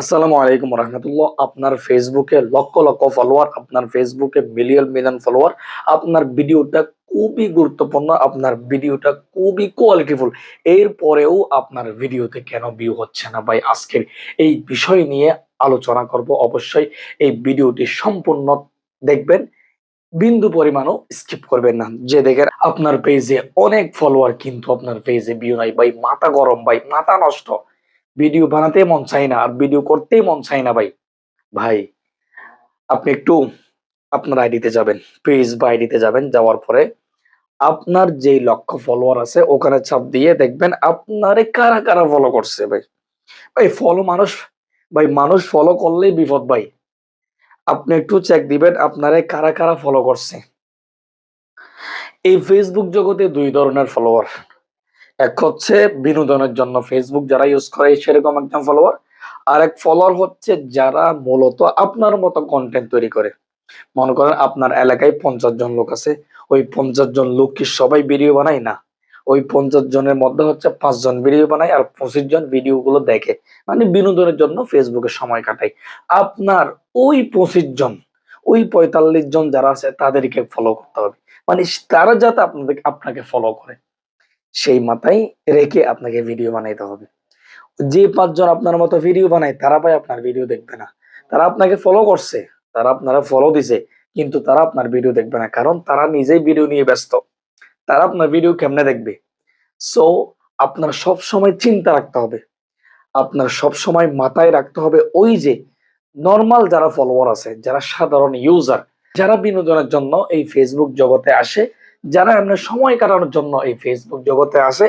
আসসালামু আলাইকুম রহমতুল্লাহ। আপনার ফেসবুকে লক্ষ লক্ষ ফলোয়ার, আপনার ফেসবুকে মিলিয়ন মিলিয়ন ফলোয়ার, আপনার ভিডিওটা খুবই গুরুত্বপূর্ণ, আপনার ভিডিওটা খুবই কোয়ালিটিফুল, এরপরেও আপনার ভিডিওতে কেন ভিউ হচ্ছে না ভাই? আজকের এই বিষয় নিয়ে আলোচনা করব। অবশ্যই এই ভিডিওটি সম্পূর্ণ দেখবেন, বিন্দু পরিমাণও স্কিপ করবেন না। যে দেখেন আপনার পেজে অনেক ফলোয়ার কিন্তু আপনার পেজে ভিউ নাই ভাই, মাথা গরম ভাই, মাথা নষ্ট। ভিডিও বানাতে মন চায় না আর ভিডিও করতেই মন চায় না ভাই। ভাই আপনি একটু আপনার আইডিতে যাবেন, পেজ বা আইডিতে যাবেন, যাওয়ার পরে আপনার যে লক্ষ ফলোয়ার আছে ওখানে চাপ দিয়ে দেখবেন আপনারে কারা কারা ফলো করছে ভাই। ভাই ফলো মানুষ, ভাই মানুষ ফলো করলেই বিপদ ভাই। আপনি একটু চেক দিবেন আপনারে কারা কারা ফলো করছে। এই ফেসবুক জগতে দুই ধরনের ফলোয়ার। এক হচ্ছে বিনোদনের জন্য ফেসবুক যারা ইউজ করে সেরকম একজন ফলোয়ার, আর এক ফলোয়ার হচ্ছে যারা মূলত আপনার মতো কন্টেন্ট তৈরি করে। মনে করেন আপনার এলাকায় 50 জন লোক আছে, ওই 50 জন লোক কি সবাই ভিডিও বানায়? না, ওই 50 জনের মধ্যে হচ্ছে 5 জন ভিডিও বানায় আর 25 জন ভিডিও গুলো দেখে, মানে বিনোদনের জন্য ফেসবুকে সময় কাটায়। আপনার ওই 25 জন, ওই 45 জন যারা আছে তাদেরকে ফলো করতে হবে, মানে তারা যাতে আপনাকে ফলো করে সেই মাথায় রেখে আপনাকে ভিডিও বানাইতে হবে। যে 5 জন আপনার মতো ভিডিও বানায় তারা ভাই আপনার ভিডিও দেখবে না। তারা আপনাকে ফলো করছে, তারা আপনারা ফলো দিছে, কিন্তু তারা আপনার ভিডিও দেখবে না, কারণ তারা নিজেই ভিডিও নিয়ে ব্যস্ত। তারা আপনার ভিডিও কেমনে দেখবে? সো আপনার সব সময় চিন্তা রাখতে হবে, আপনার সব সময় মাথায় রাখতে হবে ওই যে নর্মাল যারা ফলোয়ার আছে, যারা সাধারণ ইউজার, যারা বিনোদনের জন্য এই ফেসবুক জগতে আসে, যারা এমনি সময় কাটানোর জন্য এই ফেসবুক জগতে আসে,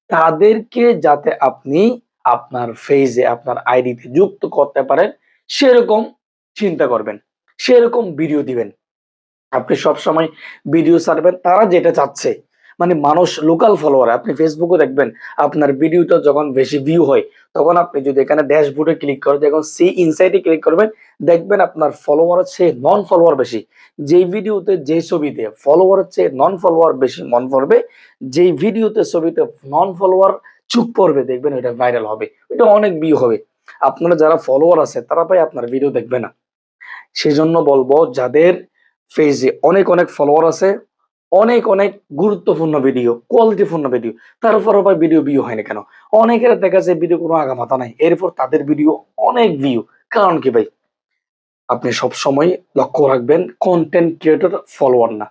তাদেরকে যাতে আপনি আপনার ফেজে, আপনার আইডিতে যুক্ত করতে পারেন সেরকম চিন্তা করবেন, সেরকম ভিডিও দিবেন। আপনি সবসময় ভিডিও ছাড়বেন তারা যেটা চাচ্ছে, মানে মানুষ লোকাল ফলোয়ার। আপনি ফেসবুকে দেখবেন আপনার ভিডিওটা যখন বেশি ভিউ হয়, তখন আপনি যদি এখানে ড্যাশবোর্ডে ক্লিক করেন, যখন সি ইনসাইটে ক্লিক করবেন, দেখবেন আপনার ফলোয়ার চেয়ে নন ফলোয়ার বেশি। যেই ভিডিওতে, যে ছবিতে ফলোয়ার চেয়ে নন ফলোয়ার বেশি মন পড়বে, যেই ভিডিওতে ছবিতে নন ফলোয়ার চুপ পড়বে, দেখবেন এটা ভাইরাল হবে, এটা অনেক ভিউ হবে। আপনারা যারা ফলোয়ার আছে তারা ভাই আপনার ভিডিও দেখবে না। সেজন্য বলবো যাদের পেজে অনেক অনেক ফলোয়ার আছে, অনেক অনেক গুরুত্বপূর্ণ ভিডিও, কোয়ালিটিপূর্ণ ভিডিও, তারপরও ভাই ভিডিও ভিউ হয় না কেন? অনেকের দেখা যায় ভিডিও কোনো আগামাথা নাই, এরপর তাদের ভিডিও অনেক ভিউ। কারণ কি ভাই? আপনি সব সময় লক্ষ্য রাখবেন কন্টেন্ট ক্রিয়েটর ফলোয়ার না,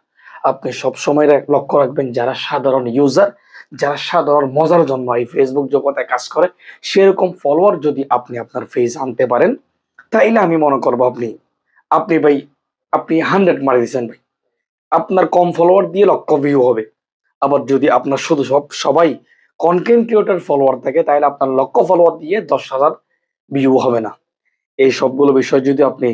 আপনি সব সময় লক্ষ্য রাখবেন যারা সাধারণ ইউজার, যারা সাধারণ মজার জন্য এই ফেসবুক জগতে কাজ করে, সেরকম ফলোয়ার যদি আপনি আপনার পেজ আনতে পারেন, তাইলে আমি মনে করবো আপনি আপনি ভাই আপনি 100 মারি দিচ্ছেন ভাই। আপনার কম ফলোয়ার দিয়ে লক্ষ ভিউ হবে। আবার যদি আপনার শুধু সবাই কন্টেন্ট ক্রিয়েটর ফলোয়ার থাকে, তাহলে আপনার লক্ষ ফলোয়ার দিয়ে 10,000 ভিউ হবে না। এই সবগুলো বিষয় যদি আপনি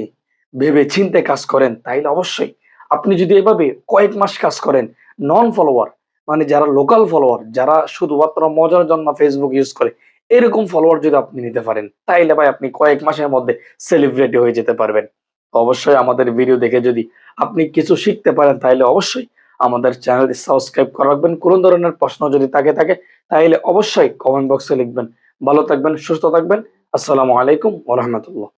ভেবে চিন্তে কাজ করেন, তাইলে অবশ্যই আপনি যদি এভাবে কয়েক মাস কাজ করেন, নন ফলোয়ার মানে যারা লোকাল ফলোয়ার, যারা শুধুমাত্র মজার জন্য ফেসবুক ইউজ করে, এরকম ফলোয়ার যদি আপনি নিতে পারেন, তাইলে ভাই আপনি কয়েক মাসের মধ্যে সেলিব্রিটি হয়ে যেতে পারবেন। তো অবশ্যই আমাদের ভিডিও দেখে যদি আপনি কিছু শিখতে পারেন, তাহলে অবশ্যই আমাদের চ্যানেলটি সাবস্ক্রাইব করে রাখবেন। কোনো ধরনের প্রশ্ন যদি থাকে তাহলে অবশ্যই কমেন্ট বক্সে লিখবেন। ভালো থাকবেন, সুস্থ থাকবেন। আসসালামু আলাইকুম ওয়া রাহমাতুল্লাহ।